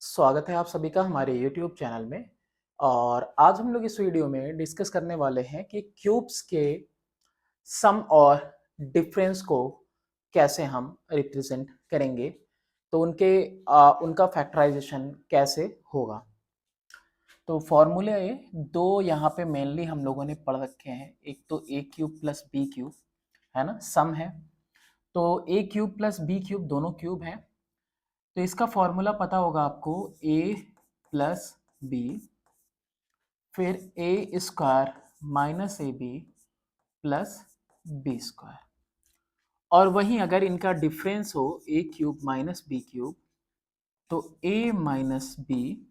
स्वागत है आप सभी का हमारे YouTube चैनल में। और आज हम लोग इस वीडियो में डिस्कस करने वाले हैं कि क्यूब्स के सम और डिफरेंस को कैसे हम रिप्रेजेंट करेंगे, तो उनका फैक्टराइजेशन कैसे होगा। तो फॉर्मूले दो यहाँ पे मेनली हम लोगों ने पढ़ रखे हैं। एक तो ए क्यूब प्लस बी क्यूब है ना, सम है। तो ए क्यूब प्लस बी क्यूब दोनों क्यूब हैं, तो इसका फॉर्मूला पता होगा आपको, ए प्लस बी फिर A square minus A B plus B square. और वहीं अगर इनका डिफरेंस हो A cube minus B cube, तो ए माइनस बी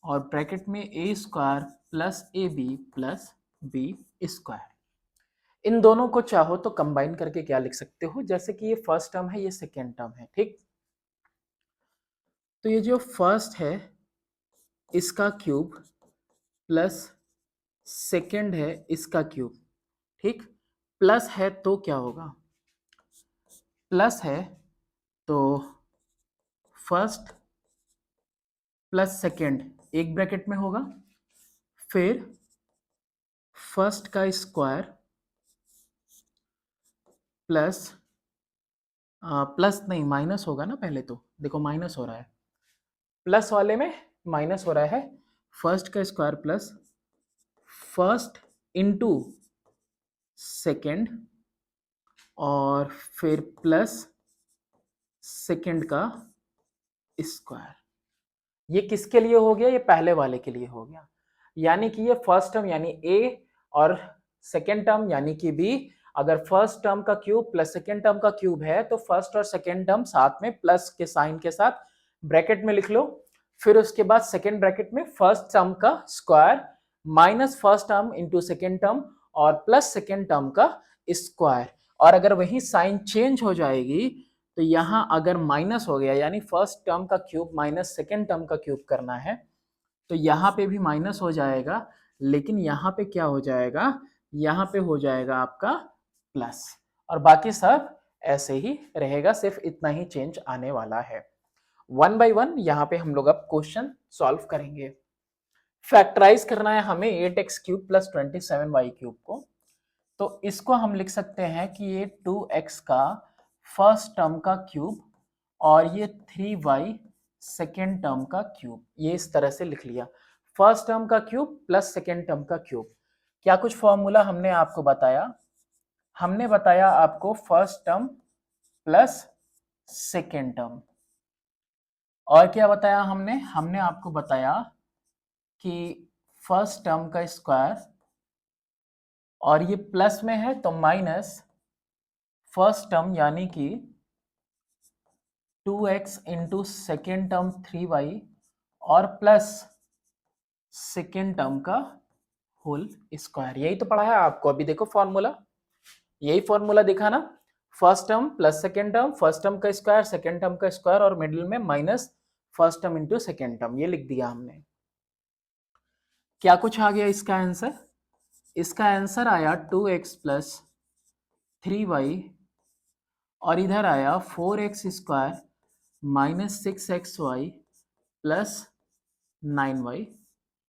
और ब्रैकेट में A square plus A B plus B square. इन दोनों को चाहो तो कंबाइन करके क्या लिख सकते हो, जैसे कि ये फर्स्ट टर्म है, ये सेकेंड टर्म है, ठीक। तो ये जो फर्स्ट है इसका क्यूब प्लस सेकेंड है इसका क्यूब, ठीक। प्लस है तो क्या होगा, प्लस है तो फर्स्ट प्लस सेकेंड एक ब्रैकेट में होगा, फिर फर्स्ट का स्क्वायर प्लस प्लस नहीं माइनस होगा ना, पहले तो देखो माइनस हो रहा है, प्लस वाले में माइनस हो रहा है। फर्स्ट का square plus first into second और फिर प्लस सेकेंड का स्क्वायर। ये किसके लिए हो गया, ये पहले वाले के लिए हो गया। यानी कि ये फर्स्ट टर्म यानी ए और सेकेंड टर्म यानी कि बी। अगर फर्स्ट टर्म का क्यूब प्लस सेकेंड टर्म का क्यूब है तो फर्स्ट और सेकेंड टर्म साथ में प्लस के साइन के साथ ब्रैकेट में लिख लो। फिर उसके बाद सेकेंड ब्रैकेट में फर्स्ट टर्म का square minus first term into second term और प्लस सेकेंड टर्म का स्क्वायर। और अगर वही साइन चेंज हो जाएगी तो यहां अगर माइनस हो गया, यानी फर्स्ट टर्म का क्यूब माइनस सेकेंड टर्म का क्यूब करना है, तो यहाँ पे भी माइनस हो जाएगा, लेकिन यहाँ पे क्या हो जाएगा, यहाँ पे हो जाएगा आपका प्लस। और बाकी सब ऐसे ही रहेगा, सिर्फ इतना ही चेंज आने वाला है। वन बाय वन यहाँ पे हम लोग अब क्वेश्चन सॉल्व करेंगे। फैक्टराइज करना है हमें 8x cube plus 27y cube को। तो इसको हम लिख सकते हैं कि ये 2x का फर्स्ट टर्म का क्यूब और ये 3y सेकेंड टर्म का क्यूब, ये इस तरह से लिख लिया। फर्स्ट टर्म का क्यूब प्लस सेकेंड टर्म का क्यूब। क्या कुछ फॉर्मूला हमने आपको बताया, हमने बताया आपको first term plus second term. और क्या बताया हमने, हमने आपको बताया कि फर्स्ट टर्म का स्क्वायर और ये प्लस में है तो माइनस फर्स्ट टर्म यानी कि 2x into second term 3y और प्लस सेकेंड टर्म का होल स्क्वायर। यही तो पढ़ा है आपको अभी, देखो फॉर्मूला, यही फॉर्मूला दिखा ना, first term plus second term, first term का स्क्वायर सेकेंड टर्म का स्क्वायर और मिडिल में minus first term into second term, ये लिख दिया हमने। क्या कुछ आ गया इसका आंसर, इसका आंसर आया 2x प्लस 3y और इधर आया 4x square minus 6xy plus 9y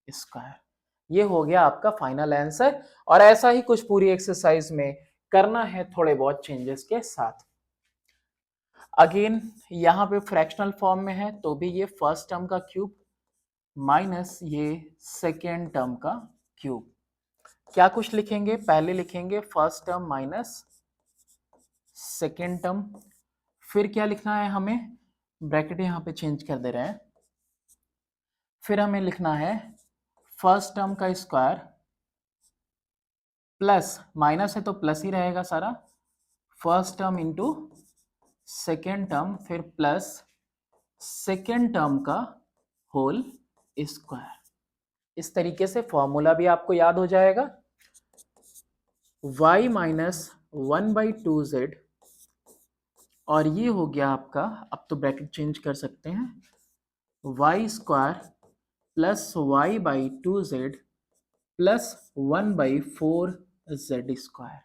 square. ये हो गया आपका फाइनल आंसर। और ऐसा ही कुछ पूरी एक्सरसाइज में करना है थोड़े बहुत चेंजेस के साथ। अगेन यहाँ पे फ्रैक्शनल फॉर्म में है तो भी ये फर्स्ट टर्म का क्यूब माइनस ये सेकेंड टर्म का क्यूब। क्या कुछ लिखेंगे, पहले लिखेंगे first term minus second term, फिर क्या लिखना है हमें, ब्रैकेट यहाँ पे चेंज कर दे रहे हैं, फिर हमें लिखना है फर्स्ट टर्म का स्क्वायर प्लस, माइनस है तो प्लस ही रहेगा सारा, first term into second term फिर प्लस सेकेंड टर्म का होल स्क्वायर। इस तरीके से फॉर्मूला भी आपको याद हो जाएगा। y माइनस 1/2z और ये हो गया आपका, अब तो ब्रैकेट चेंज कर सकते हैं, y square plus y/2z plus 1/4z square.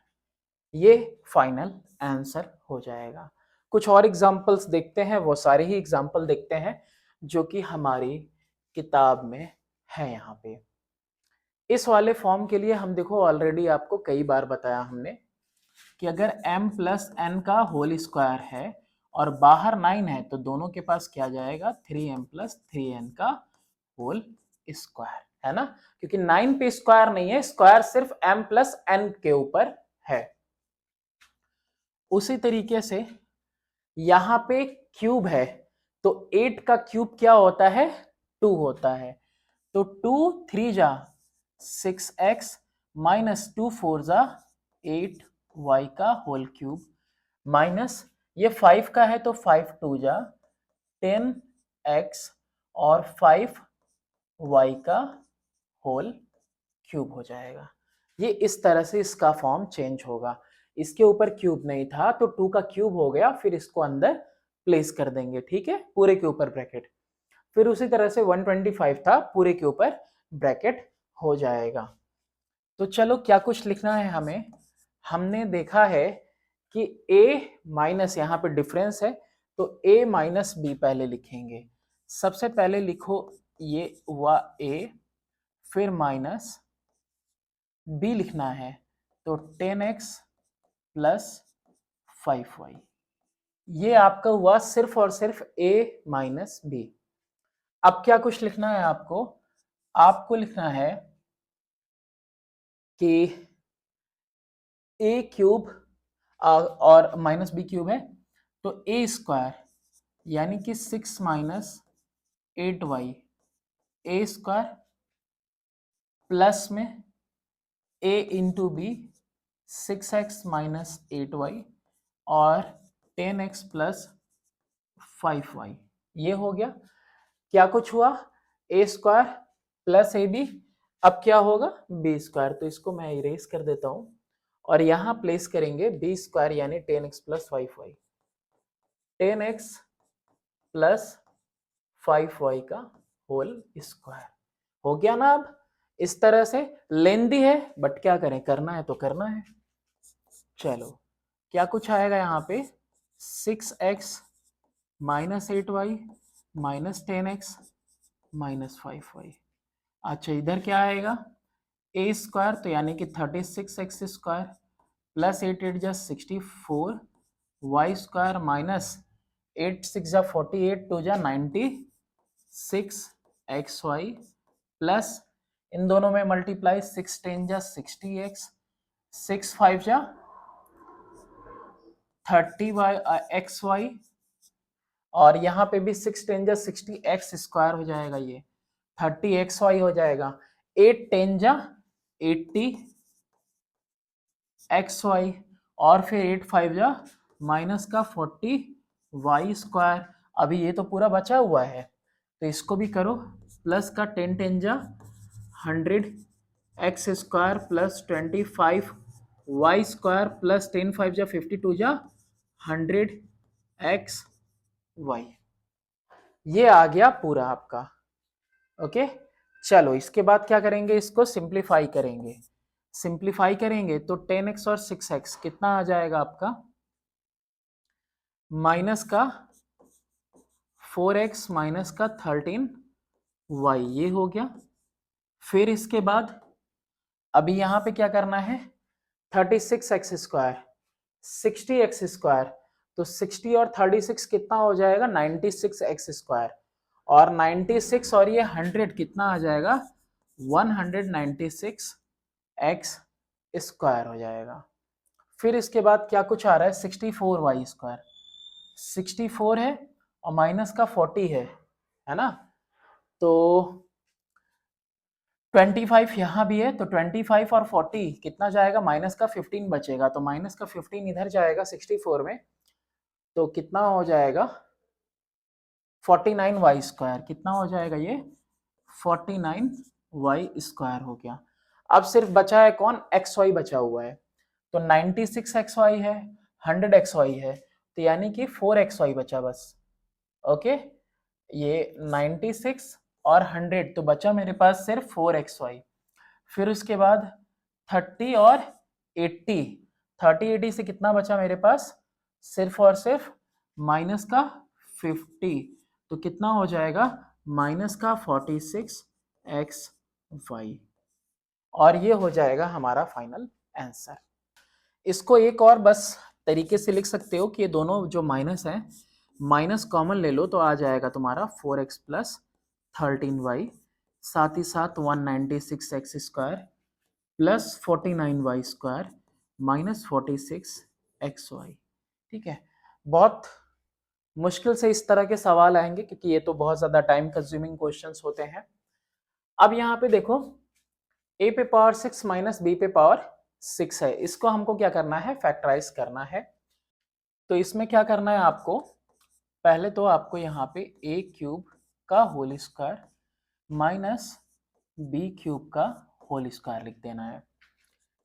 ये फाइनल आंसर हो जाएगा। कुछ और एग्जाम्पल्स देखते हैं, वो सारे ही एग्जाम्पल देखते हैं। जो कि हमारी किताब में है यहाँ पे। इस वाले फॉर्म के लिए हम देखो ऑलरेडी आपको कई बार बताया हमने कि अगर m प्लस एन का होल स्क्वायर है और बाहर 9 है तो दोनों के पास क्या जाएगा 3m प्लस 3n का होल स्क्वायर, है ना, क्योंकि 9 पे स्क्वायर नहीं है, स्क्वायर सिर्फ m प्लस n के ऊपर है। उसी तरीके से यहां पे क्यूब है तो 8 का क्यूब क्या होता है 2 होता है, तो 2 3 जा 6x माइनस 2 4 जा 8y का होल क्यूब माइनस ये 5 का है तो 5 2 जा 10x और 5y का होल क्यूब हो जाएगा। ये इस तरह से इसका फॉर्म चेंज होगा। इसके ऊपर क्यूब नहीं था तो 2 का क्यूब हो गया, फिर इसको अंदर प्लेस कर देंगे, ठीक है, पूरे के ऊपर ब्रैकेट। फिर उसी तरह से 125 था, पूरे के ऊपर ब्रैकेट हो जाएगा। तो चलो क्या कुछ लिखना है हमें, हमने देखा है कि a माइनस यहाँ पे डिफरेंस है तो a माइनस बी पहले लिखेंगे। सबसे पहले लिखो ये हुआ a, फिर माइनस b लिखना है तो 10x प्लस 5y, ये आपका हुआ सिर्फ और सिर्फ a माइनस बी। अब क्या कुछ लिखना है आपको, आपको लिखना है कि a क्यूब और माइनस बी क्यूब है तो a स्क्वायर यानी कि 6 minus 8y a square plus में a into B 6x minus 8y और 10x प्लस 5y, ये हो गया। क्या कुछ हुआ a square plus A B, अब क्या होगा b स्क्वायर, तो इसको मैं इरेज कर देता हूं और यहां प्लेस करेंगे b स्क्वायर यानी 10x plus 5y, 10x plus 5y का होल स्क्वायर हो गया ना। अब इस तरह से लेंदी है बट क्या करें, करना है तो करना है। चलो क्या कुछ आएगा यहाँ पे 6x minus 8y minus 10x minus 5y। अच्छा इधर क्या आएगा a स्क्वायर तो यानी कि 36x स्क्वायर प्लस 8 8 जा 64 y स्क्वायर माइनस 8 6 जा 48 2 जा 96 xy प्लस इन दोनों में मल्टीप्लाई 6 10 जा 60x 6 5 जा 30xy और यहाँ पे भी 6 10 जा 60x स्क्वायर हो जाएगा, ये 30xy हो जाएगा, 8 10 जा 80xy और फिर 8 5 जा माइनस का 40y स्क्वायर। अभी ये तो पूरा बचा हुआ है तो इसको भी करो, प्लस का 10 10 जा 100x square plus 25y square plus 10 5 जा 52 जा 100xy, ये आ गया पूरा आपका। ओके चलो इसके बाद क्या करेंगे, इसको सिंप्लीफाई करेंगे। सिंप्लीफाई करेंगे तो 10x और 6x कितना आ जाएगा आपका, माइनस का 4x माइनस का 13y, ये हो गया। फिर इसके बाद अभी यहां पे क्या करना है 36x स्क्वायर 60x स्क्वायर, तो 60 और 36 कितना हो जाएगा 96x स्क्वायर और 96 और ये 100 कितना आ जाएगा 196x स्क्वायर हो जाएगा। फिर इसके बाद क्या कुछ आ रहा है 64y स्क्वायर, 64 है और माइनस का 40 है ना, तो 25 यहाँ भी है तो 25 और 40 कितना जाएगा माइनस का 15 बचेगा, तो माइनस का 15 इधर जाएगा 64 में तो कितना हो जाएगा 49y स्क्वायर, कितना हो जाएगा ये 49y स्क्वायर हो गया। अब सिर्फ बचा है कौन xy बचा हुआ है, तो 96xy है 100xy है तो यानी कि 4xy बचा बस। ओके ये 96 और 100 तो बचा मेरे पास सिर्फ 4xy। फिर उसके बाद 30 और 80, 30 80 से कितना बचा मेरे पास सिर्फ और सिर्फ माइनस का 50, तो कितना हो जाएगा माइनस का 46xy, और ये हो जाएगा हमारा फाइनल आंसर। इसको एक और बस तरीके से लिख सकते हो कि ये दोनों जो माइनस है, माइनस कॉमन ले लो तो आ जाएगा तुम्हारा 4x प्लस 13y, साथ ही साथ 196x square plus 49y square minus 46xy। ठीक है, बहुत मुश्किल से इस तरह के सवाल आएंगे क्योंकि ये तो बहुत ज़्यादा टाइम कंज्यूमिंग क्वेश्चंस होते हैं। अब यहाँ पे देखो a पे पावर 6 माइनस b पे पावर 6 है, इसको हमको क्या करना है, फैक्टराइज करना है। तो इसमें क्या करना है आपको, पहले तो आपको यहाँ पे a क्यूब का whole square minus b cube का होल स्क्वायर लिख देना है।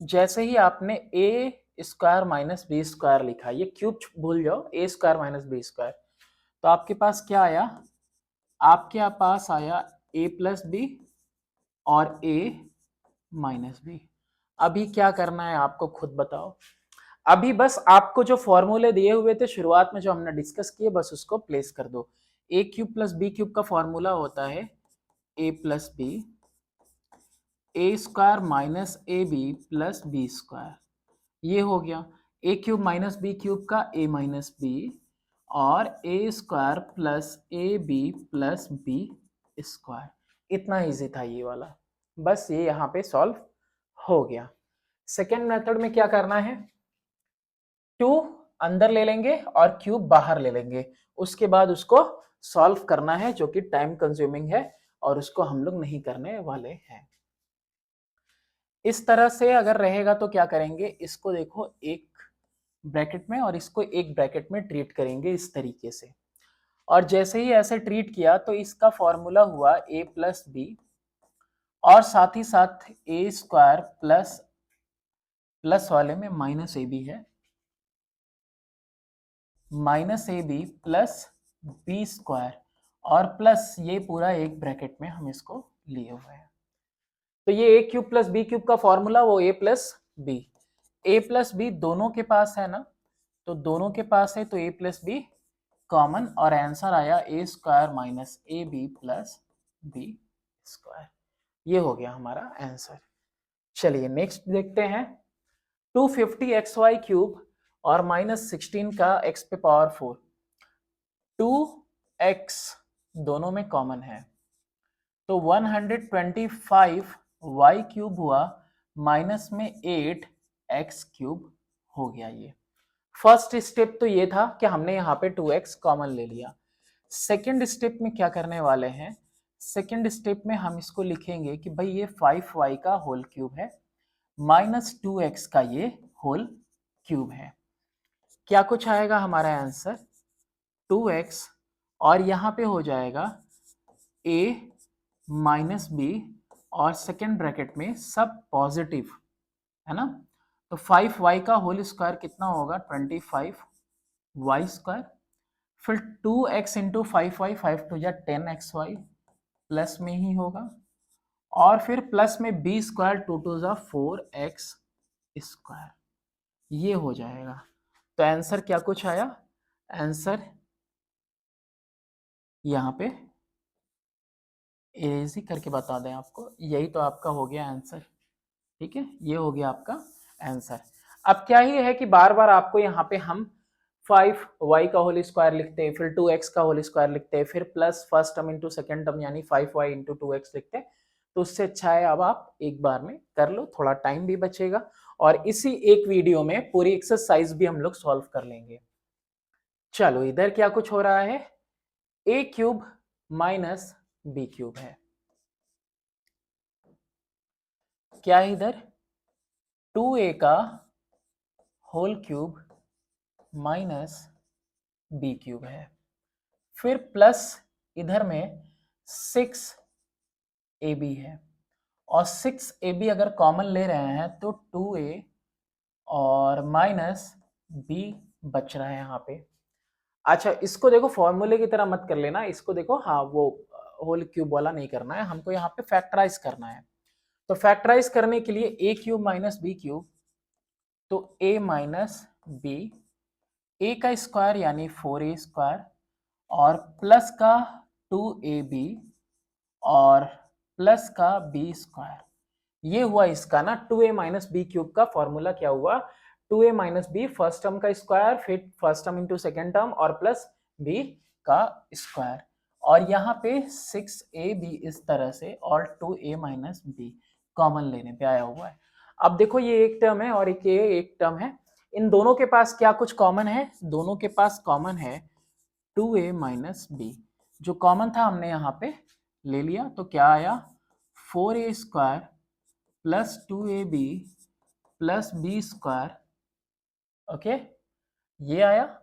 जैसे ही आपने a square minus B square लिखा, ये क्यूब भूल जाओ, a square minus B square, तो आपके पास क्या आया, आपके पास आया a प्लस बी और a माइनस बी। अभी क्या करना है आपको खुद बताओ। अभी बस आपको जो फॉर्मूले दिए हुए थे शुरुआत में जो हमने डिस्कस किए, बस उसको प्लेस कर दो। a cube plus B cube का फॉर्मूला होता है a plus B, A square minus A B plus B square, ये हो गया। A cube minus B cube का a माइनस बी और A square plus A B plus B square. इतना easy था ये वाला, बस ये यहाँ पे सॉल्व हो गया। सेकेंड मेथड में क्या करना है, 2 अंदर ले लेंगे और क्यूब बाहर ले लेंगे, उसके बाद उसको सॉल्व करना है, जो कि टाइम कंज्यूमिंग है और उसको हम लोग नहीं करने वाले हैं। इस तरह से अगर रहेगा तो क्या करेंगे, इसको देखो एक ब्रैकेट में और इसको एक ब्रैकेट में ट्रीट करेंगे इस तरीके से, और जैसे ही ऐसे ट्रीट किया तो इसका फॉर्मूला हुआ a प्लस बी और साथ ही साथ ए स्क्वायर प्लस प्लस वाले में माइनस ए बी है, minus A B plus B square और प्लस ये पूरा एक ब्रैकेट में हम इसको लिए हुए हैं। तो ये ए क्यूब प्लस बी क्यूब का फॉर्मूला वो ए प्लस बी, ए प्लस बी दोनों के पास है ना, तो दोनों के पास है तो a प्लस बी कॉमन, और आंसर आया A square minus A B plus B square. ये हो गया हमारा आंसर। चलिए नेक्स्ट देखते हैं, 250xy क्यूब और माइनस 16 का x पे पावर 4, 2x दोनों में कॉमन है तो 125y क्यूब हुआ माइनस में 8x क्यूब हो गया। ये फर्स्ट स्टेप तो ये था कि हमने यहाँ पे 2x कॉमन ले लिया। सेकेंड स्टेप में क्या करने वाले हैं, सेकेंड स्टेप में हम इसको लिखेंगे कि भाई ये 5y का होल क्यूब है माइनस 2x का ये होल क्यूब है। क्या कुछ आएगा हमारा आंसर, 2x और यहाँ पे हो जाएगा a माइनस बी और सेकेंड ब्रैकेट में सब पॉजिटिव है ना, तो 5y का होल स्क्वायर कितना होगा 25y स्क्वायर, फिर 2x इंटू 5y, 5 टू या 10xy प्लस में ही होगा, और फिर प्लस में b स्क्वायर 2 टू जा 4x स्क्वायर, ये हो जाएगा। तो आंसर क्या कुछ आया, आंसर यहाँ पे इरेजी करके बता दें आपको, यही तो आपका हो गया आंसर। ठीक है, ये हो गया आपका आंसर। अब क्या ही है कि बार बार आपको यहाँ पे हम 5y का होल स्क्वायर लिखते हैं, फिर 2x का होल स्क्वायर लिखते हैं, फिर plus first term into second term यानी 5y इंटू 2x लिखते हैं, तो उससे अच्छा है अब आप एक बार में कर लो, थोड़ा टाइम भी बचेगा और इसी एक वीडियो में पूरी एक्सरसाइज भी हम लोग सॉल्व कर लेंगे। चलो इधर क्या कुछ हो रहा है, a cube minus B cube है, क्या है इधर 2a का whole cube minus B cube है, फिर प्लस इधर में 6ab है, और 6ab अगर कॉमन ले रहे हैं तो 2a और माइनस b बच रहा है यहाँ पे। अच्छा इसको देखो फॉर्मूले की तरह मत कर लेना, इसको देखो हाँ वो होल क्यूब वाला नहीं करना है, हमको यहाँ पे फैक्टराइज करना है। तो फैक्टराइज करने के लिए a cube minus B cube, तो a माइनस बी, a का स्क्वायर यानी 4a स्क्वायर और प्लस का 2ab और प्लस का b स्क्वायर। ये हुआ इसका ना 2a माइनस बी क्यूब का फॉर्मूला क्या हुआ, 2a minus B first term का स्क्वायर, फिर first term into second term और प्लस b का स्क्वायर। और यहाँ पे 6ab इस तरह से और 2a माइनस बी कॉमन लेने पे आया हुआ है। अब देखो ये एक टर्म है और एक टर्म है, इन दोनों के पास क्या कुछ कॉमन है, दोनों के पास कॉमन है 2a माइनस बी। जो कॉमन था हमने यहाँ पे ले लिया, तो क्या आया 4a square plus 2ab plus B square. Okay, ये आया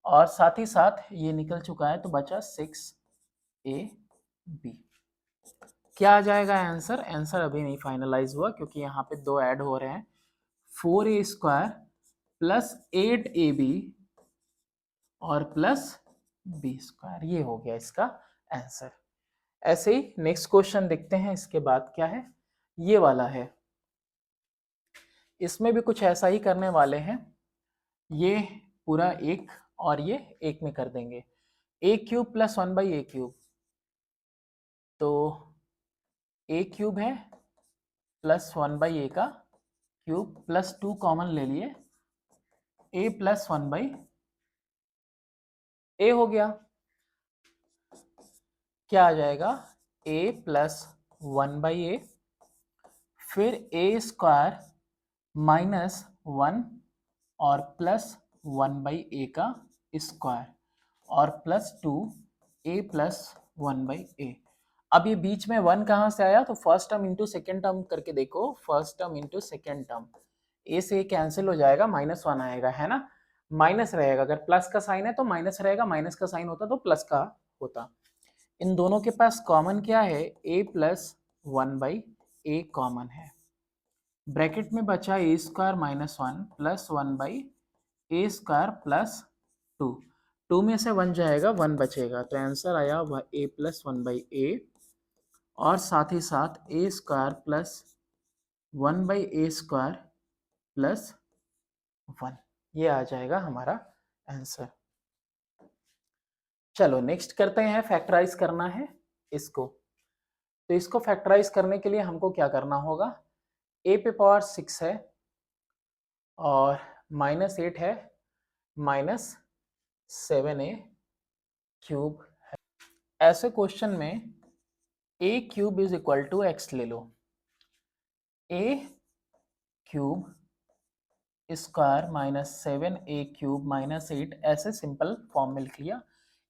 और साथ ही साथ ये निकल चुका है, तो बचा 6ab। क्या आ जाएगा आंसर, आंसर अभी नहीं फाइनलाइज हुआ क्योंकि यहाँ पे दो ऐड हो रहे हैं, 4a स्क्वायर प्लस 8ab और प्लस बी स्क्वायर, ये हो गया इसका आंसर। ऐसे ही नेक्स्ट क्वेश्चन देखते हैं, इसके बाद क्या है, ये वाला है, इसमें भी कुछ ऐसा ही करने वाले हैं, ये पूरा एक और ये एक में कर देंगे, ए क्यूब प्लस 1/a क्यूब, तो ए क्यूब है प्लस 1/a का क्यूब प्लस 2 कॉमन ले लिए, a प्लस 1/a हो गया। क्या आ जाएगा, a प्लस 1/a, फिर a स्क्वायर माइनस 1 और प्लस 1/a का स्क्वायर और प्लस 2a प्लस 1/a। अब ये बीच में 1 कहाँ से आया, तो first term into second term करके देखो, first term into second term, a से कैंसिल हो जाएगा, -1 आएगा, है ना, माइनस रहेगा, अगर प्लस का साइन है तो माइनस रहेगा, माइनस का साइन होता तो प्लस का होता। इन दोनों के पास कॉमन क्या है, a प्लस 1/a कॉमन है, ब्रैकेट में बचा a square minus 1 plus 1/a square plus 2, 2 में से 1 जाएगा, 1 बचेगा, तो आंसर आया a प्लस 1/a और साथ ही साथ a square plus 1/a square plus 1, ये आ जाएगा हमारा आंसर। चलो नेक्स्ट करते हैं, फैक्टराइज करना है इसको, तो इसको फैक्टराइज करने के लिए हमको क्या करना होगा, a पे पावर 6 है और -8 है, -7a क्यूब है। ऐसे क्वेश्चन में a cube is equal to x ले लो, a cube square minus 7a cube minus 8, ऐसे सिंपल फॉर्म में लिख लिया,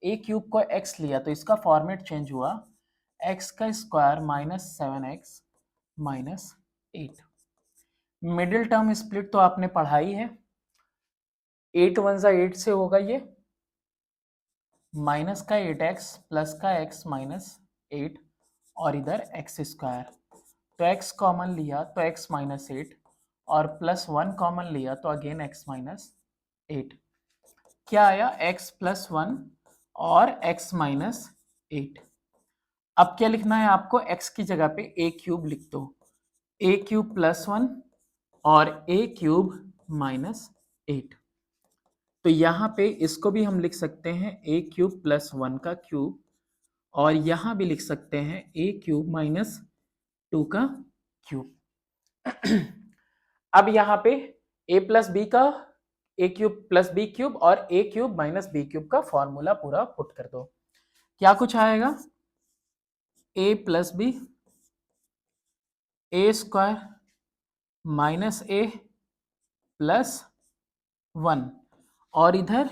a क्यूब को x लिया तो इसका फॉर्मेट चेंज हुआ, x का square minus 7x minus 8। Middle term split तो आपने पढ़ा ही है, 8 1 जा 8 से होगा ये, माइनस का 8x प्लस का x माइनस 8 और इधर x स्क्वायर, तो x कॉमन लिया तो x माइनस 8 और प्लस 1 कॉमन लिया तो अगेन x माइनस 8। क्या आया, x प्लस 1 और x माइनस 8। अब क्या लिखना है आपको, x की जगह पे a क्यूब लिख दो, a क्यूब प्लस 1 और a क्यूब माइनस 8, तो यहाँ पे इसको भी हम लिख सकते हैं a क्यूब प्लस 1 का क्यूब और यहाँ भी लिख सकते हैं a क्यूब माइनस 2 का क्यूब। अब यहाँ पे a प्लस बी का a cube plus B cube और a cube minus B cube का फॉर्मूला पूरा पुट कर दो, क्या कुछ आएगा, a plus B a square minus a plus 1 और इधर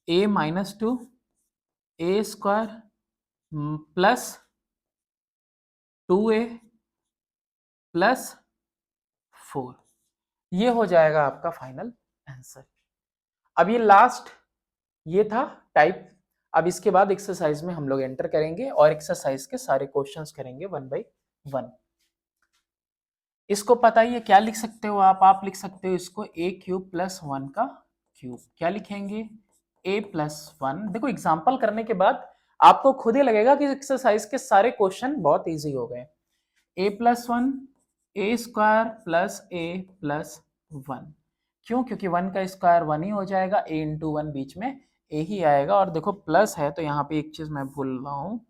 a minus 2 a square plus 2a plus 4, ये हो जाएगा आपका फाइनल आंसर। अब ये लास्ट ये था टाइप, अब इसके बाद एक्सरसाइज में हम लोग एंटर करेंगे और एक्सरसाइज के सारे क्वेश्चंस करेंगे 1 बाय 1। इसको पता ही है, क्या लिख सकते हो आप लिख सकते हो इसको a क्यूब प्लस 1 का क्यूब, क्या लिखेंगे a प्लस 1। देखो एग्जाम्पल करने के बाद आपको खुद ही लगेगा कि एक्सरसाइज के सारे क्वेश्चन बहुत इजी हो गए। a plus 1 a square plus a plus 1, क्यों, क्योंकि 1 का स्क्वायर 1 ही हो जाएगा, a इंटू 1 बीच में ए ही आएगा। और देखो प्लस है तो यहाँ पे एक चीज़ मैं भूल रहा हूँ,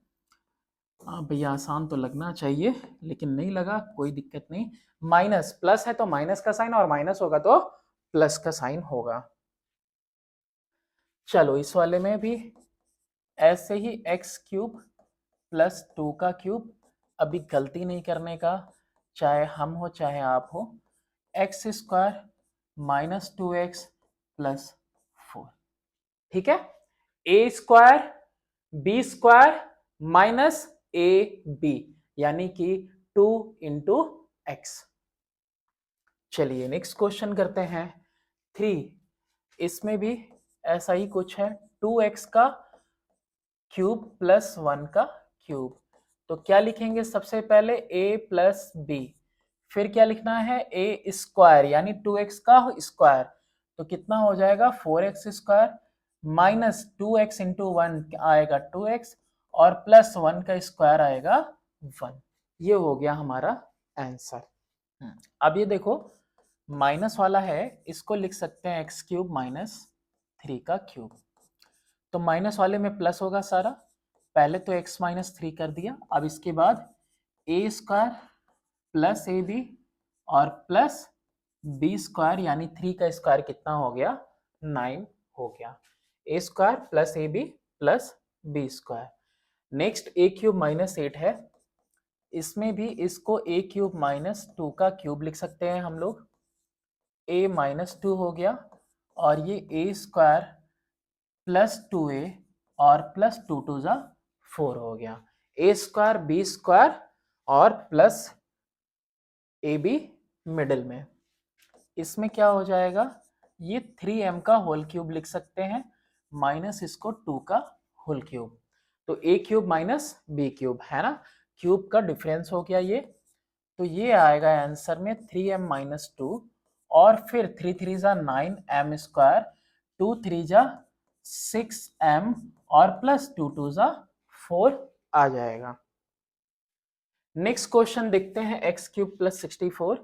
भैया आसान तो लगना चाहिए लेकिन नहीं लगा, कोई दिक्कत नहीं। माइनस, प्लस है तो माइनस का साइन और माइनस होगा तो प्लस का साइन होगा। चलो इस वाले में भी ऐसे ही एक्स क्यूब प्लस 2 का क्यूब, अभी गलती नहीं करने का, चाहे हम हो चाहे आप हो, x square minus 2x plus 4, ठीक है। A square B square minus A B, यानी कि 2 इंटू एक्स। चलिए नेक्स्ट क्वेश्चन करते हैं 3। इसमें भी ऐसा ही कुछ है, 2x का क्यूब प्लस 1 का क्यूब। तो क्या लिखेंगे सबसे पहले, a प्लस बी, फिर क्या लिखना है, a स्क्वायर यानी 2x का स्क्वायर, तो कितना हो जाएगा 4x square minus 2x into 1 आएगा 2x और प्लस 1 का स्क्वायर आएगा 1। ये हो गया हमारा आंसर। अब ये देखो माइनस वाला है, इसको लिख सकते हैं एक्स क्यूब माइनस 3 का क्यूब। तो माइनस वाले में प्लस होगा सारा, पहले तो x माइनस 3 कर दिया, अब इसके बाद ए स्क्वायर प्लस ए बी और प्लस बी स्क्वायर, यानी 3 का स्क्वायर कितना हो गया 9 हो गया। A square plus A B plus B square. Next A cube minus 8 है, इसमें भी इसको ए क्यूब माइनस 2 का क्यूब लिख सकते हैं हम लोग, ए माइनस 2 हो गया और ये ए स्क्वायर प्लस 2a और प्लस 2 2 जा 4 हो गया, ए स्क्वायर बी स्क्वायर और प्लस ए बी मिडिल में। इसमें क्या हो जाएगा, ये 3m का होल क्यूब लिख सकते हैं माइनस इसको 2 का होल क्यूब, तो ए क्यूब माइनस बी क्यूब है ना, क्यूब का डिफरेंस हो गया ये। तो ये आएगा आंसर में 3m माइनस 2 और फिर 3 3 जा 9 m स्क्वायर, 2 3 जा 6m और प्लस 2 2 जा 4 आ जाएगा। नेक्स्ट क्वेश्चन देखते हैं, एक्स क्यूब प्लस 64।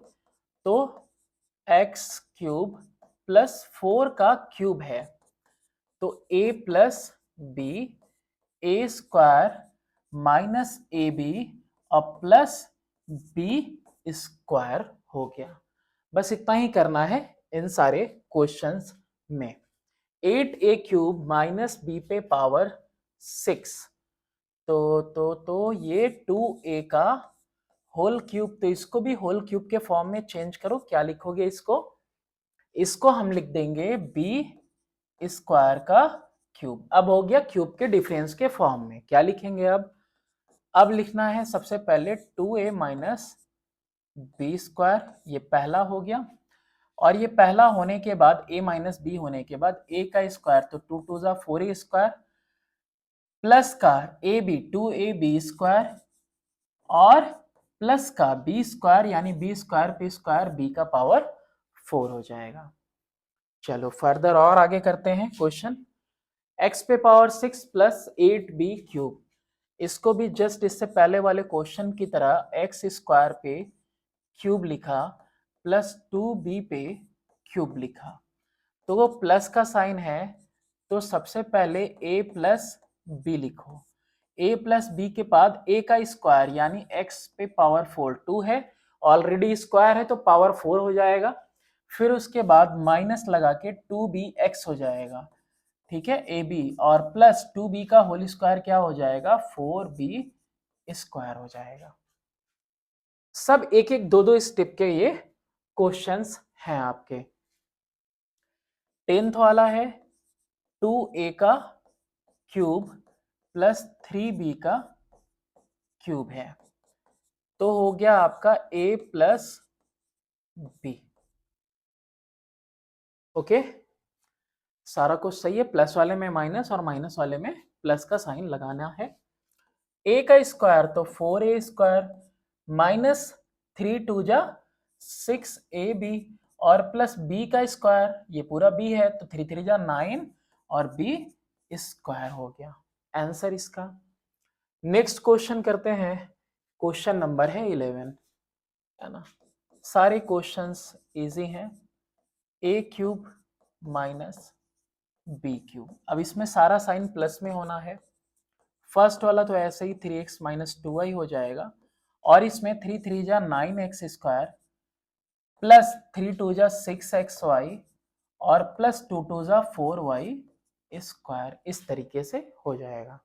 तो एक्स क्यूब प्लस 4 का क्यूब है, तो a plus B, A square minus A B और प्लस बी स्क्वायर हो गया। बस इतना ही करना है इन सारे क्वेश्चंस में। 8a क्यूब माइनस बी पे पावर 6, तो ये 2a का होल क्यूब, तो इसको भी होल क्यूब के फॉर्म में चेंज करो, क्या लिखोगे इसको हम लिख देंगे बी स्क्वायर का क्यूब। अब हो गया क्यूब के डिफरेंस के फॉर्म में, क्या लिखेंगे अब लिखना है सबसे पहले 2a माइनस बी स्क्वायर, ये पहला हो गया, और ये पहला होने के बाद a माइनस बी होने के बाद a का स्क्वायर, तो 2 2 जा 4a स्क्वायर प्लस का ए बी 2ab स्क्वायर और प्लस का बी स्क्वायर, यानी बी स्क्वायर पे स्क्वायर बी का पावर 4 हो जाएगा। चलो फर्दर और आगे करते हैं क्वेश्चन, x पे पावर 6 प्लस 8b क्यूब, इसको भी जस्ट इससे पहले वाले क्वेश्चन की तरह एक्स स्क्वायर पे क्यूब लिखा प्लस 2b पे क्यूब लिखा, तो वो प्लस का साइन है, तो सबसे पहले a प्लस बी लिखो, a प्लस बी के बाद a का स्क्वायर यानी x पे पावर 4 2 है, ऑलरेडी स्क्वायर है तो पावर 4 हो जाएगा, फिर उसके बाद माइनस लगा के 2bx हो जाएगा, ठीक है ए बी, और प्लस 2b का होल स्क्वायर क्या हो जाएगा 4b स्क्वायर हो जाएगा। सब एक एक दो दो स्टेप के ये क्वेश्चंस हैं आपके। 10th वाला है 2a का क्यूब प्लस 3b का क्यूब है, तो हो गया आपका a प्लस बी। ओके, सारा कुछ सही है, प्लस वाले में माइनस और माइनस वाले में प्लस का साइन लगाना है। a का स्क्वायर तो 4a स्क्वायर माइनस 3 2 जा 6ab और प्लस b का स्क्वायर, ये पूरा b है तो 3 3 जा 9 और b स्क्वायर हो गया आंसर इसका। नेक्स्ट क्वेश्चन करते हैं, क्वेश्चन नंबर है 11, है ना, सारे क्वेश्चंस इजी हैं। a cube minus B cube. अब इसमें सारा साइन प्लस में होना है, फर्स्ट वाला तो ऐसे ही 3x माइनस 2y हो जाएगा, और इसमें 3 3 जा 9x स्क्वायर प्लस 3 2 जा 6xy और प्लस 2 2 जा 4y स्क्वायर, इस तरीके से हो जाएगा।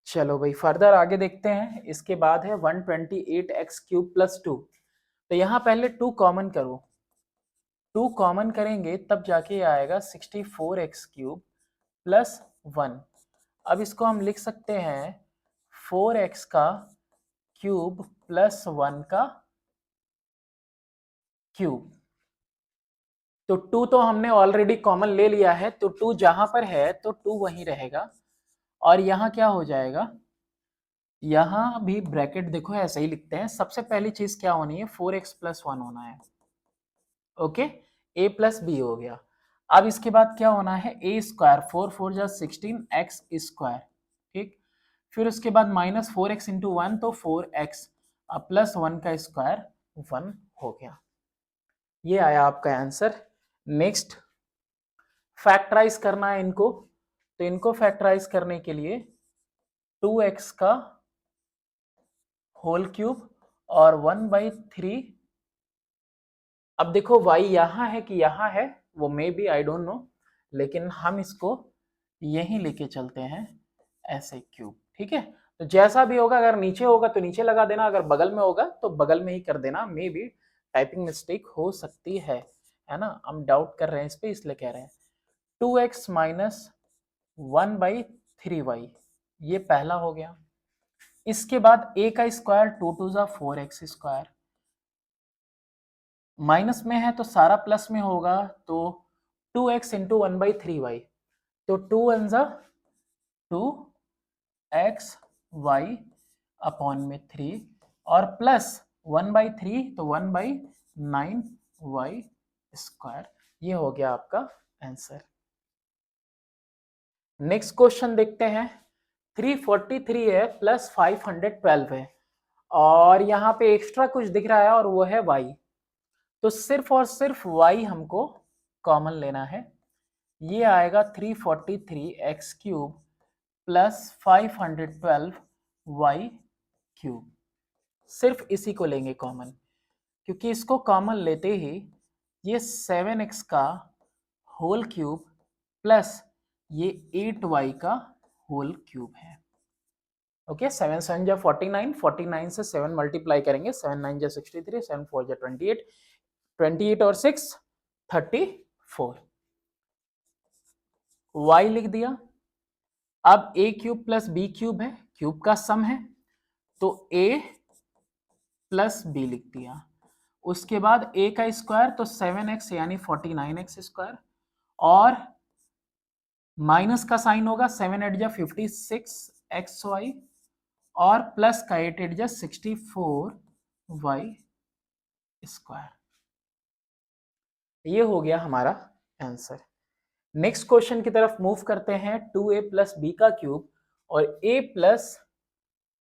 चलो भाई फर्दर आगे देखते हैं। इसके बाद है 128x क्यूब प्लस 2। तो यहाँ पहले 2 कॉमन करो, 2 कॉमन करेंगे तब जाके आएगा 64x क्यूब प्लस 1। अब इसको हम लिख सकते हैं 4x का क्यूब प्लस 1 का क्यूब। तो 2 तो हमने ऑलरेडी कॉमन ले लिया है, तो 2 जहां पर है तो 2 वहीं रहेगा, और यहां क्या हो जाएगा, यहां भी ब्रैकेट देखो ऐसे ही लिखते हैं। सबसे पहली चीज क्या होनी है, 4x प्लस 1 होना है। ओके, a प्लस बी हो गया। अब इसके बाद क्या होना है, a स्क्वायर 4 4 जा 16 x स्क्वायर, ठीक। फिर उसके बाद माइनस 4x इंटू 1 तो 4x, अब प्लस 1 का स्क्वायर 1 हो गया। ये आया आपका आंसर। नेक्स्ट फैक्टराइज करना है इनको, तो इनको फैक्टराइज करने के लिए 2x का होल क्यूब और 1/3। अब देखो y यहां है कि यहां है, वो maybe I don't know, लेकिन हम इसको यहीं लेके चलते हैं ऐसे क्यूब, ठीक है। तो जैसा भी होगा, अगर नीचे होगा तो नीचे लगा देना, अगर बगल में होगा तो बगल में ही कर देना, मे बी टाइपिंग मिस्टेक हो सकती है ना। हम डाउट कर रहे हैं इस पे, इसलिए कह रहे हैं 2x माइनस 1/3y, ये पहला हो गया। इसके बाद a का स्क्वायर 2 2 जा 4x स्क्वायर, माइनस में है तो सारा प्लस में होगा, तो 2x इंटू 1/3y, तो 2 1 जा 2x y अपॉन में 3 और प्लस 1/3 तो 1/9 y स्क्वायर। ये हो गया आपका आंसर। नेक्स्ट क्वेश्चन देखते हैं। 343 है प्लस 512 है, और यहाँ पे एक्स्ट्रा कुछ दिख रहा है और वो है y। तो सिर्फ और सिर्फ y हमको कॉमन लेना है। ये आएगा 343x cube plus 512y cube. सिर्फ इसी को लेंगे कॉमन, क्योंकि इसको कॉमन लेते ही ये 7x का होल क्यूब प्लस ये 8y का होल क्यूब है। ओके, 7 7 जा 49, 49 से 7 मल्टीप्लाई करेंगे, 7 9 जा 63, 7 4 जा 28, 28 और 6 34, y लिख दिया। अब a cube plus B cube है, क्यूब का सम है, तो a प्लस बी लिख दिया। उसके बाद a का स्क्वायर तो 7x यानी 49x स्क्वायर, और माइनस का साइन होगा, 7 8 जा 56xy और प्लस का 8 8 जा 64y स्क्वायर। ये हो गया हमारा आंसर। नेक्स्ट क्वेश्चन की तरफ मूव करते हैं। 2a प्लस बी का क्यूब और a प्लस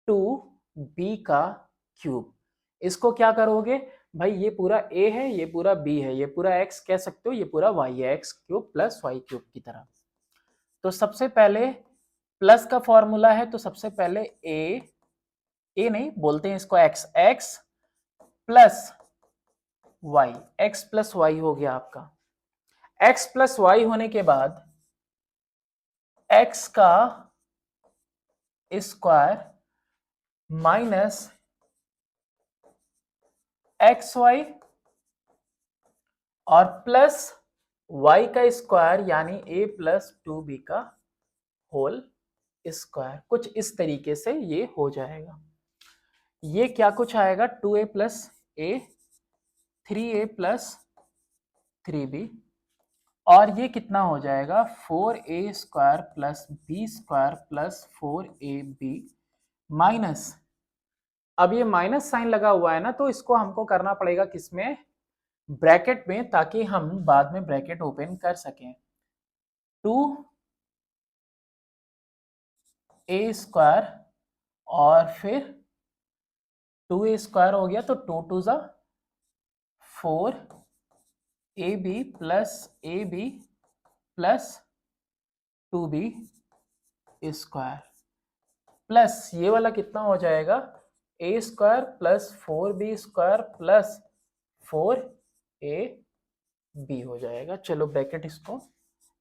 2b का क्यूब। इसको क्या करोगे भाई, ये पूरा a है, ये पूरा b है, ये पूरा x कह सकते हो, ये पूरा y है, x cube plus y cube की तरह। तो सबसे पहले प्लस का फॉर्मूला है, तो सबसे पहले a नहीं बोलते हैं इसको, x plus y, x plus y हो गया आपका। x प्लस y होने के बाद x का स्क्वायर माइनस xy और प्लस y का स्क्वायर यानी a प्लस 2b का होल स्क्वायर। कुछ इस तरीके से ये हो जाएगा। ये क्या कुछ आएगा, 2a plus a, 3a plus 3b, और ये कितना हो जाएगा 4a square plus b square plus 4ab minus, अब ये माइनस साइन लगा हुआ है ना, तो इसको हमको करना पड़ेगा किसमें, ब्रैकेट में, ताकि हम बाद में ब्रैकेट ओपन कर सकें। 2a स्क्वायर और फिर 2a स्क्वायर हो गया, तो 2 2 जा 4ab plus ab plus 2b square plus ये वाला कितना हो जाएगा, a square plus 4b square plus 4ab हो जाएगा। चलो ब्रैकेट इसको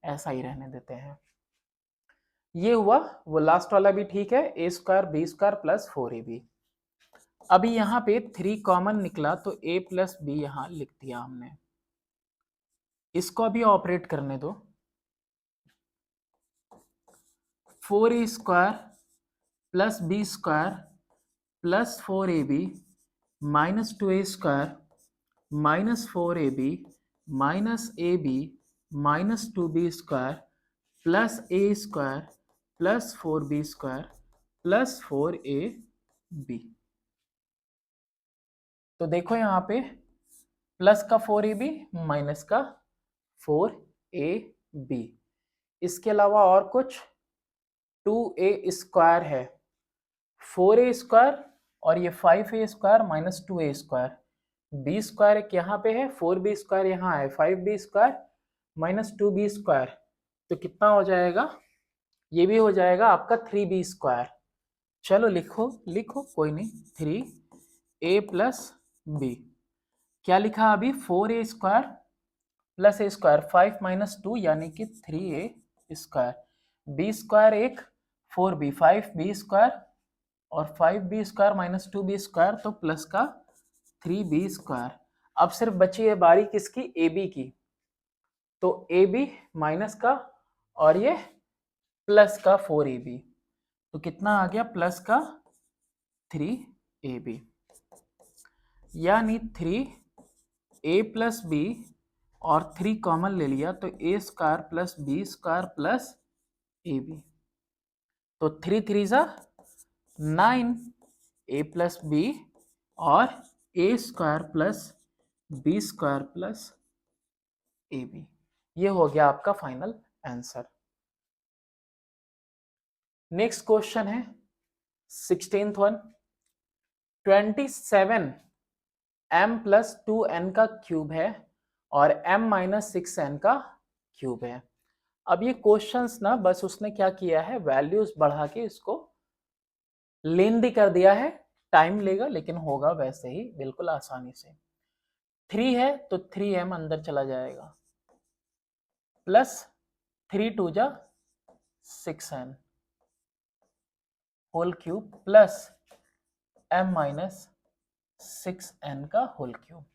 ऐसा ही रहने देते हैं। ये हुआ, वो लास्ट वाला भी ठीक है, a square b square plus 4ab। अभी यहाँ पे 3 कॉमन निकला तो a प्लस बी यहाँ लिख दिया हमने। इसको अभी ऑपरेट करने दो। 4a square plus B square plus 4ab minus 2a square minus 4ab minus ab minus 2b square plus a square plus 4b square plus 4ab। तो देखो यहाँ पे प्लस का 4ab माइनस का 4ab। इसके अलावा और कुछ, 2a स्क्वायर है, 4a स्क्वायर और ये 5a square minus 2a square, b square एक यहाँ पे है, 4b स्क्वायर यहाँ है, 5b square minus 2b square, तो कितना हो जाएगा, ये भी हो जाएगा आपका 3b स्क्वायर। चलो लिखो लिखो, कोई नहीं, 3a प्लस b। क्या लिखा अभी, 4a square plus a square, 5 minus 2 यानी कि 3a स्क्वायर, b स्क्वायर एक, 4b, 5b स्क्वायर और 5b square minus 2b square, तो प्लस का 3b स्क्वायर। अब सिर्फ बची है बारी किसकी, ab की, तो ab माइनस का और ये प्लस का 4ab, तो कितना आ गया, प्लस का 3ab, यानी 3a प्लस b और 3 कॉमन ले लिया तो a square plus b square plus ab, तो 3 3 जा 9, a प्लस b और a square plus b square plus ab। ये हो गया आपका फाइनल आंसर। नेक्स्ट क्वेश्चन है 16th one, 27 m plus 2n का क्यूब है और m माइनस 6n का क्यूब है। अब ये क्वेश्चंस ना बस उसने क्या किया है, वैल्यूज बढ़ा के इसको लेंदी कर दिया है, टाइम लेगा लेकिन होगा वैसे ही बिल्कुल आसानी से। 3 है तो 3m अंदर चला जाएगा प्लस 3 2 जा 6n whole cube plus m minus 6n का होल क्यूब।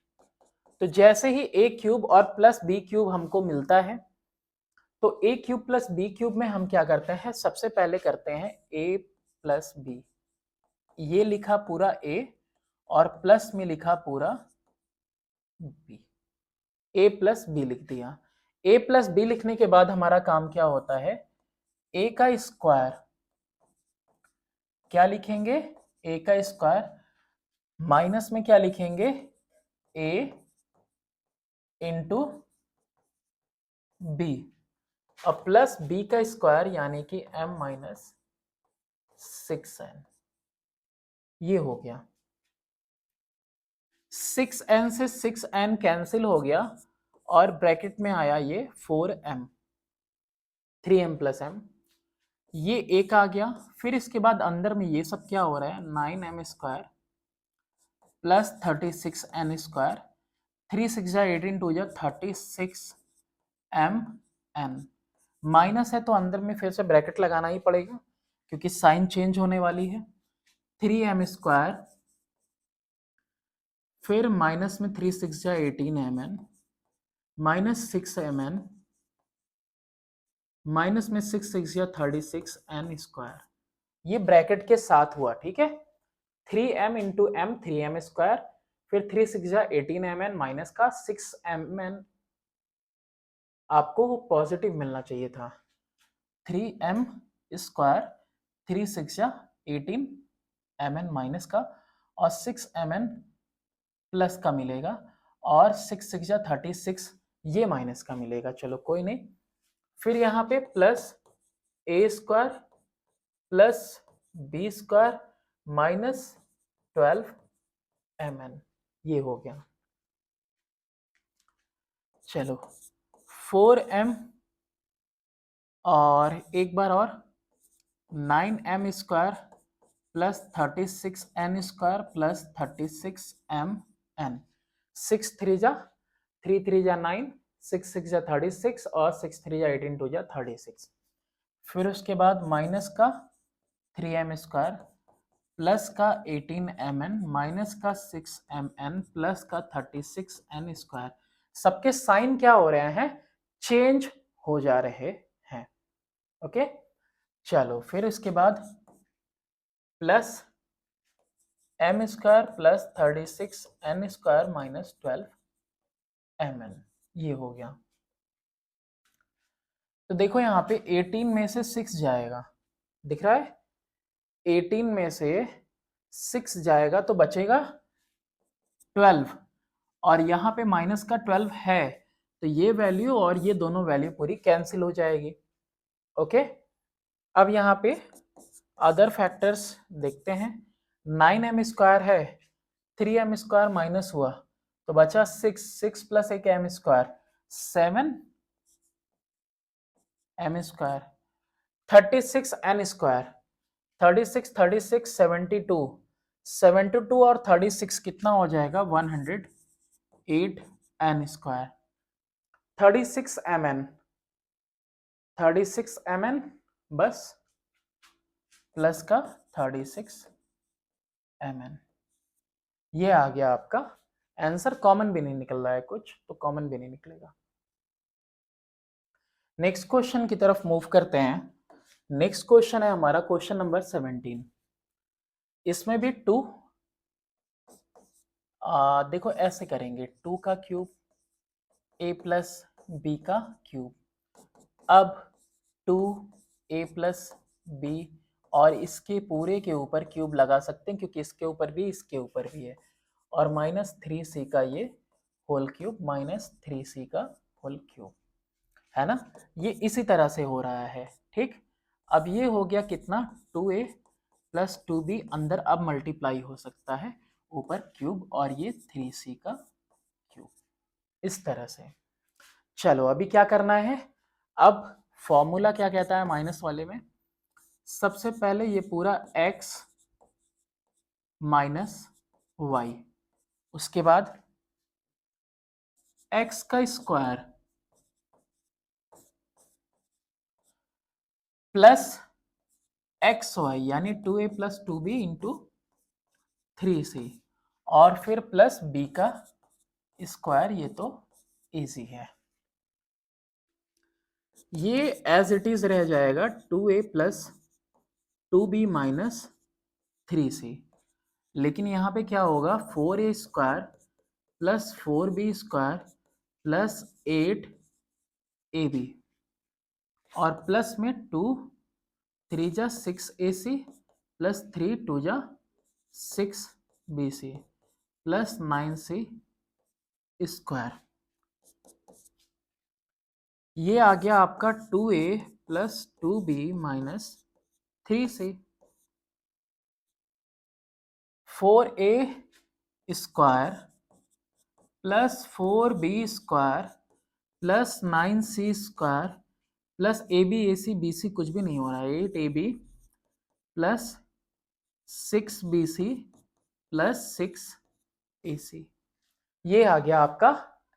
तो जैसे ही a क्यूब और प्लस b क्यूब हमको मिलता है तो a cube plus b cube में हम क्या करते हैं, सबसे पहले करते हैं a प्लस b, ये लिखा पूरा a और प्लस में लिखा पूरा b, a प्लस b लिख दिया। a प्लस b लिखने के बाद हमारा काम क्या होता है, a का स्क्वायर, क्या लिखेंगे, a का स्क्वायर माइनस में क्या लिखेंगे, a इंटू b और प्लस b का स्क्वायर यानी कि m माइनस 6n। ये हो गया, 6n से 6n कैंसिल हो गया और ब्रैकेट में आया ये 4m, 3m प्लस m, ये एक आ गया। फिर इसके बाद अंदर में ये सब क्या हो रहा है, 9m square plus 36n square, 3 6 जा 18 2 जा 36mn, माइनस है तो अंदर में फिर से ब्रैकेट लगाना ही पड़ेगा क्योंकि साइन चेंज होने वाली है। 3m स्क्वायर फिर माइनस में 3 6 जा 18mn माइनस 6mn माइनस में 6 6 या 36n स्क्वायर, ये ब्रैकेट के साथ हुआ, ठीक है। 3m into m 3m square फिर 3 6 या 18mn माइनस का 6mn, आपको पॉजिटिव मिलना चाहिए था, 3m स्क्वायर 3 6 या 18mn माइनस का और 6mn प्लस का मिलेगा और 6 6 या 36 ये माइनस का मिलेगा, चलो कोई नहीं। फिर यहाँ पे plus a square plus b square minus 12mn, ये हो गया। चलो 4m और एक बार और 9m square plus 36n square plus 36mn। 6 3 जा 3 3 जा 9, 6 6 जा 36 और 6 3 जा 18 2 जा 36। फिर उसके बाद माइनस का 3m स्क्वायर प्लस का 18mn माइनस का 6mn प्लस का 36n स्क्वायर। सबके साइन क्या हो रहे हैं, चेंज हो जा रहे हैं। ओके चलो फिर इसके बाद plus m square plus 36n square minus 12mn, ये हो गया। तो देखो यहाँ पे 18 में से 6 जाएगा, दिख रहा है, 18 में से 6 जाएगा तो बचेगा 12, और यहाँ पे माइनस का 12 है तो ये वैल्यू और ये दोनों वैल्यू पूरी कैंसिल हो जाएगी। ओके अब यहाँ पे अदर फैक्टर्स देखते हैं। 9m स्क्वायर है, 3m स्क्वायर माइनस हुआ तो बचा 6, 6 प्लस एक m square 7m square, 36n square 36 36 72, 72 और 36 कितना हो जाएगा 108n स्क्वायर, 36mn, 36mn बस प्लस का 36mn, ये आ गया आपका आंसर। कॉमन भी नहीं निकल रहा है कुछ, तो कॉमन भी नहीं निकलेगा। नेक्स्ट क्वेश्चन की तरफ मूव करते हैं। नेक्स्ट क्वेश्चन है हमारा क्वेश्चन नंबर 17। इसमें भी 2 देखो ऐसे करेंगे, 2 का क्यूब a प्लस बी का क्यूब। अब 2a प्लस बी और इसके पूरे के ऊपर क्यूब लगा सकते हैं क्योंकि इसके ऊपर भी इसके ऊपर भी है, और माइनस 3c का ये होल क्यूब, माइनस 3c का होल क्यूब, है ना। ये इसी तरह से हो रहा है, ठीक। अब ये हो गया कितना 2a प्लस 2b, अंदर अब मल्टीप्लाई हो सकता है ऊपर क्यूब, और ये 3c का क्यूब, इस तरह से। चलो अभी क्या करना है, अब फॉर्मूला क्या कहता है माइनस वाले में, सबसे पहले ये पूरा x माइनस वाई, उसके बाद x का स्क्वायर प्लस एक्स वाई यानी 2a plus 2b into 3c, और फिर प्लस b का स्क्वायर, ये तो इजी है। ये एज इट इज रह जाएगा 2a plus 2b minus 3c, लेकिन यहाँ पे क्या होगा 4a square plus 4b square plus 8ab, और प्लस में 2 3 जा 6ac प्लस 3 2 जा 6bc प्लस 9c स्क्वायर। ये आ गया आपका 2a plus 2b minus 3c, 4a square plus 4b square plus 9c square plus ab ac bc कुछ भी नहीं हो रहा है, 8ab plus 6bc plus 6ac, ये आ गया आपका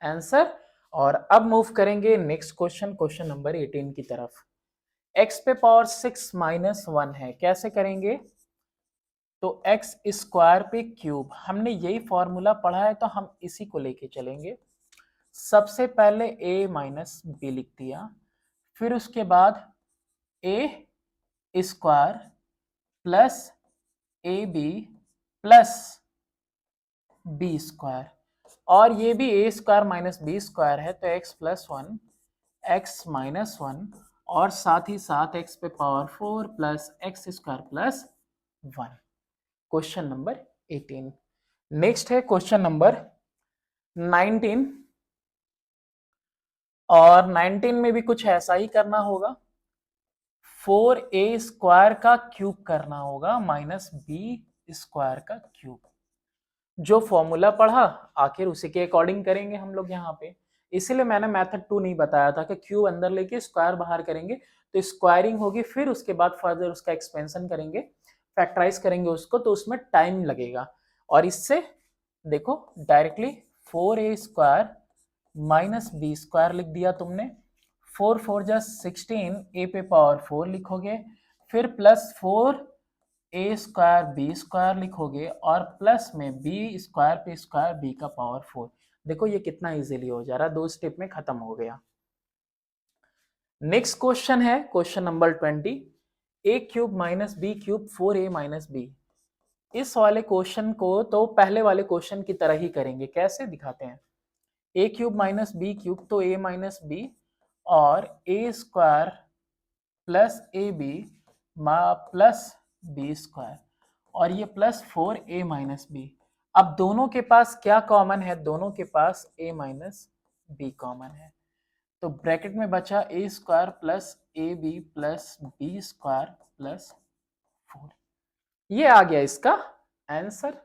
आंसर। और अब मूव करेंगे नेक्स्ट क्वेश्चन, क्वेश्चन नंबर 18 की तरफ। x पे पावर 6 माइनस 1 है, कैसे करेंगे, तो x स्क्वायर पे क्यूब, हमने यही फॉर्मूला पढ़ा है तो हम इसी को लेके चलेंगे। सबसे पहले a माइनस बी लिख दिया, फिर उसके बाद a square plus A B plus B square, और ये भी a square minus B square है तो x प्लस 1 x माइनस 1, और साथ ही साथ x पे power 4 plus x square plus 1। Question number 18। Next है क्वेश्चन नंबर 19, और 19 में भी कुछ ऐसा ही करना होगा, 4a स्क्वायर का क्यूब करना होगा माइनस बी स्क्वायर का क्यूब। जो फॉर्मूला पढ़ा आखिर उसी के अकॉर्डिंग करेंगे हम लोग यहाँ पे, इसीलिए मैंने मेथड 2 नहीं बताया था कि क्यूब अंदर लेके स्क्वायर बाहर करेंगे, तो स्क्वायरिंग होगी, फिर उसके बाद फर्दर उसका एक्सपेंशन करेंगे, फैक्टराइज करेंगे उसको, तो उसमें टाइम लगेगा। और इससे देखो directly 4a² minus B square लिख दिया तुमने, 4 4 जा 16, ए पे पावर 4 लिखोगे, फिर प्लस 4a² b² लिखोगे, और प्लस में b² पे स्क्वायर b का पावर 4। देखो ये कितना इजीली हो जा रहा है, 2 स्टेप में खत्म हो गया। नेक्स्ट क्वेश्चन है question number 20, a³ minus b³ 4a minus b। इस वाले क्वेश्चन को तो पहले वाले क्वेश्चन की तरह ही करेंगे, कैसे दिखाते हैं। a³ माइनस b³ तो a माइनस b और a² plus ab plus b², और ये प्लस 4a माइनस b। अब दोनों के पास क्या कॉमन है, दोनों के पास a माइनस b कॉमन है, तो ब्रैकेट में बचा a² plus ab plus b² plus 4। ये आ गया इसका आंसर।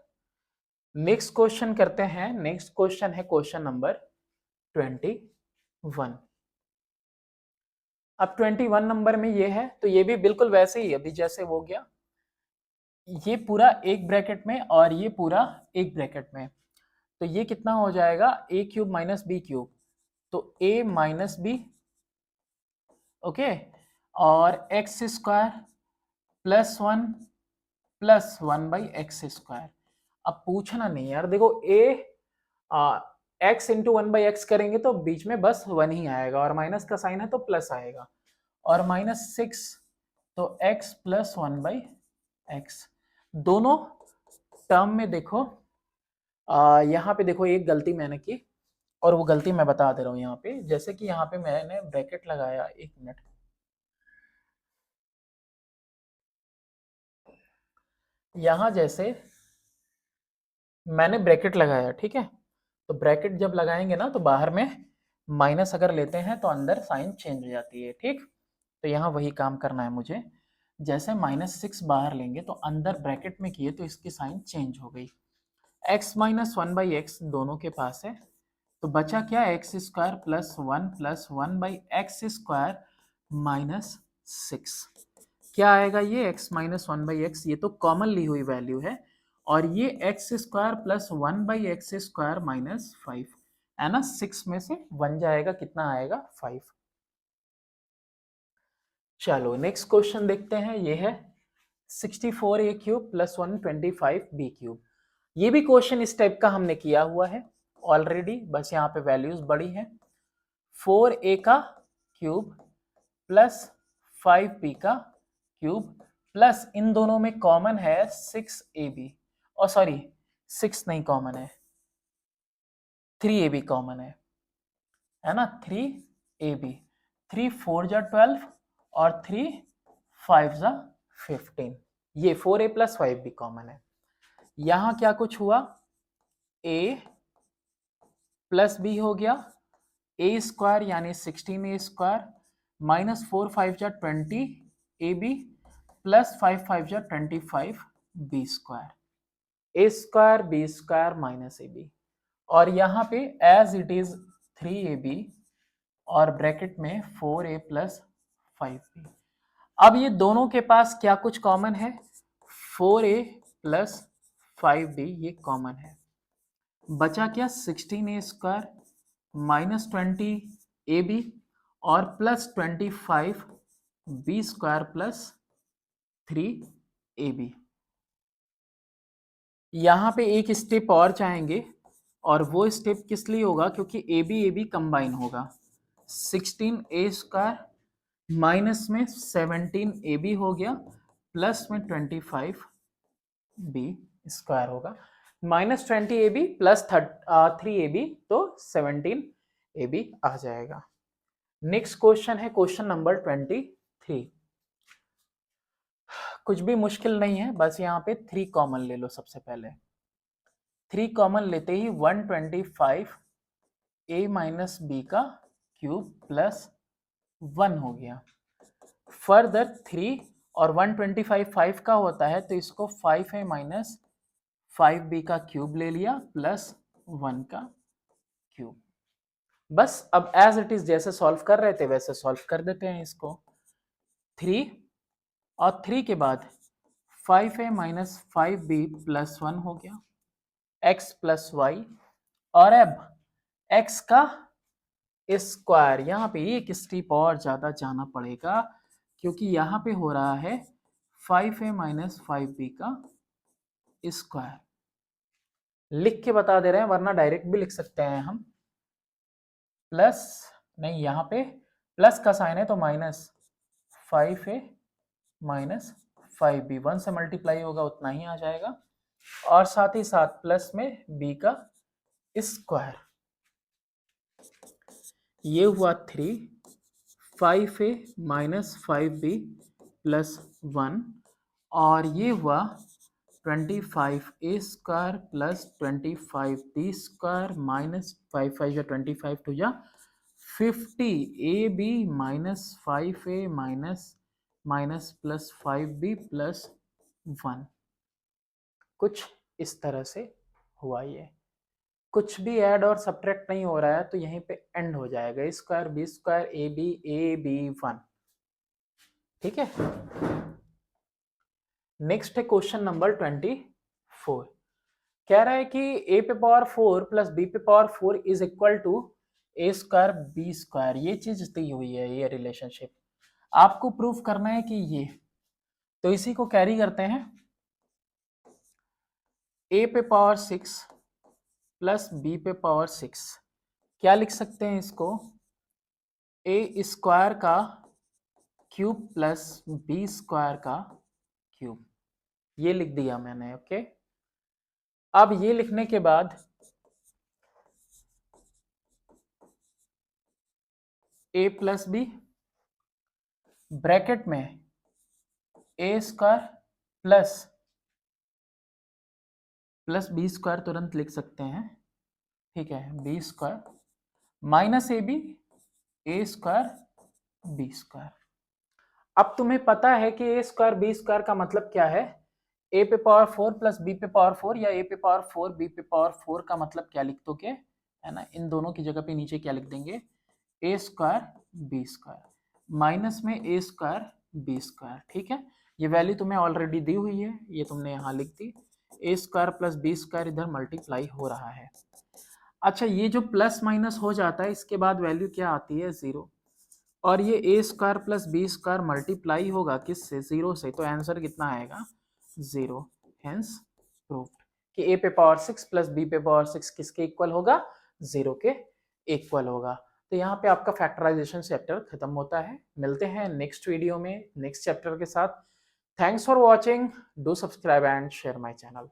नेक्स्ट क्वेश्चन करते हैं। नेक्स्ट क्वेश्चन है क्वेश्चन नंबर 21। अब 21 नंबर में ये है, तो ये भी बिल्कुल वैसे ही अभी जैसे हो गया, ये पूरा एक ब्रैकेट में और ये पूरा एक ब्रैकेट में, तो ये कितना हो जाएगा, a³ माइनस b³, तो a माइनस b, ओके, और x² प्लस 1 प्लस 1/x²। अब पूछना नहीं यार, देखो x इंटू 1/x करेंगे तो बीच में बस 1 ही आएगा, और माइनस का साइन है तो प्लस आएगा, और -6 तो x प्लस 1/x। दोनों टर्म में देखो यहाँ पे देखो एक गलती मैंने की, और वो गलती मैं बता दे रहा हूँ यहाँ पे। जैसे कि यहाँ पे मैंने ब्रैकेट लगाया, 1 मिनट, यहाँ जैसे मैंने ब्रैकेट लगाया, ठीक है, तो ब्रैकेट जब लगाएंगे ना तो बाहर में माइनस अगर लेते हैं तो अंदर साइन चेंज हो जाती है, ठीक। तो यहाँ वही काम करना है मुझे। जैसे -6 बाहर लेंगे तो अंदर ब्रैकेट में किए तो इसकी साइन चेंज हो गई। x माइनस 1/x दोनों के पास है, तो बचा क्या, x² plus 1 plus 1/x² minus 6। क्या आएगा ये x माइनस 1/x, ये तो कॉमन ली हुई वैल्यू है, और ये x² प्लस 1/x² माइनस 5 है ना, 6 में से 1 जाएगा, कितना आएगा, 5। चलो नेक्स्ट क्वेश्चन देखते हैं, ये है 64a³ प्लस 125b³। ये भी क्वेश्चन इस टाइप का हमने किया हुआ है ऑलरेडी, बस यहाँ पे वैल्यूज बड़ी हैं। 4a का क्यूब प्लस 5b का क्यूब प्लस इन दोनों में कॉमन है 6ab, और सॉरी 6 नहीं कॉमन है, 3ab कॉमन है ना, 3ab, 3 4 जा 12 और 3 5 जा 15, ये 4a प्लस 5b कॉमन है। यहां क्या कुछ हुआ, a प्लस b हो गया, a² यानी 16a² माइनस 4 5 जा 20ab प्लस 5 5 जा 25b², a² b² minus ab, और यहाँ पे एज इट इज 3ab और ब्रैकेट में 4a प्लस 5b। अब ये दोनों के पास क्या कुछ कॉमन है, 4a प्लस 5b ये कॉमन है, बचा क्या, 16a² माइनस 20ab और प्लस 25b² प्लस 3ab। यहाँ पे एक स्टेप और चाहेंगे, और वो स्टेप किस लिए होगा, क्योंकि ab कंबाइन होगा, 16a² माइनस में 17ab हो गया, प्लस में 25b² होगा, माइनस 20ab प्लस 3ab तो 17ab आ जाएगा। नेक्स्ट क्वेश्चन है क्वेश्चन नंबर 23। कुछ भी मुश्किल नहीं है, बस यहाँ पे 3 कॉमन ले लो। सबसे पहले 3 कॉमन लेते ही 125a माइनस b का क्यूब प्लस 1 हो गया। फर्दर 3 और 125 5 का होता है, तो इसको 5a माइनस 5b का क्यूब ले लिया प्लस 1 का क्यूब। बस अब एज इट इज जैसे सॉल्व कर रहे थे वैसे सॉल्व कर देते हैं इसको। 3 और 3 के बाद 5a माइनस 5b प्लस 1 हो गया x प्लस वाई, और अब x का स्क्वायर। यहाँ पे एक स्टेप और ज़्यादा जाना पड़ेगा क्योंकि यहाँ पे हो रहा है 5a माइनस 5b का स्क्वायर। लिख के बता दे रहे हैं, वरना डायरेक्ट भी लिख सकते हैं हम। प्लस नहीं, यहाँ पे प्लस का साइन है तो माइनस 5a माइनस 5b, 1 से मल्टीप्लाई होगा उतना ही आ जाएगा, और साथ ही साथ प्लस में b का स्क्वायर। ये हुआ 3, 5a माइनस 5b प्लस 1, और ये हुआ 25a square plus 25b square minus 5 5 या 25 टू या 50ab minus 5a minus plus 5b plus 1। कुछ इस तरह से हुआ। ये कुछ भी ऐड और सब्ट्रैक्ट नहीं हो रहा है तो यहीं पे एंड हो जाएगा, square B square A B 1। ठीक है। नेक्स्ट है क्वेश्चन नंबर 24। कह रहा है कि a पे पावर 4 प्लस b पे power 4 is equal to a square B square. ये चीज दी हुई है, ये रिलेशनशिप आपको प्रूफ करना है कि ये, तो इसी को कैरी करते हैं। a पे पावर 6 प्लस b पे पावर 6, क्या लिख सकते हैं इसको, a स्क्वायर का क्यूब प्लस b स्क्वायर का क्यूब। ये लिख दिया मैंने। ओके, अब ये लिखने के बाद a प्लस बी ब्रैकेट में a square plus B square तुरंत लिख सकते हैं। ठीक है, B square minus A square B square. अब तुम्हें पता है कि ए स्क्वायर बी स्क्वायर का मतलब क्या है। ए पे पावर 4 प्लस बी पे पावर 4 या ए पे पावर 4 बी पे पावर 4 का मतलब क्या लिख दोगे, है ना, इन दोनों की जगह पे नीचे क्या लिख देंगे, ए स्क्वायर बी स्क्वायर माइनस में ए स्क्वायर बी स्क्वायर। ठीक है, ये वैल्यू तुम्हें ऑलरेडी दी हुई है, ये तुमने यहाँ लिख दी। ए स्क्वायर प्लस बी स्क्वायर इधर मल्टीप्लाई हो रहा है। अच्छा, ये जो प्लस माइनस हो जाता है इसके बाद वैल्यू क्या आती है, 0, और ये A square plus B square multiply होगा किससे, 0 से, तो आंसर कितना आएगा, 0। हेंस प्रूव्ड कि ए पे पावर 6 प्लस बी पे पावर 6 किसके इक्वल होगा, 0 के इक्वल होगा। तो यहाँ पे आपका फैक्टराइजेशन चैप्टर खत्म होता है। मिलते हैं नेक्स्ट वीडियो में नेक्स्ट चैप्टर के साथ। Thanks for watching, do subscribe and share my channel.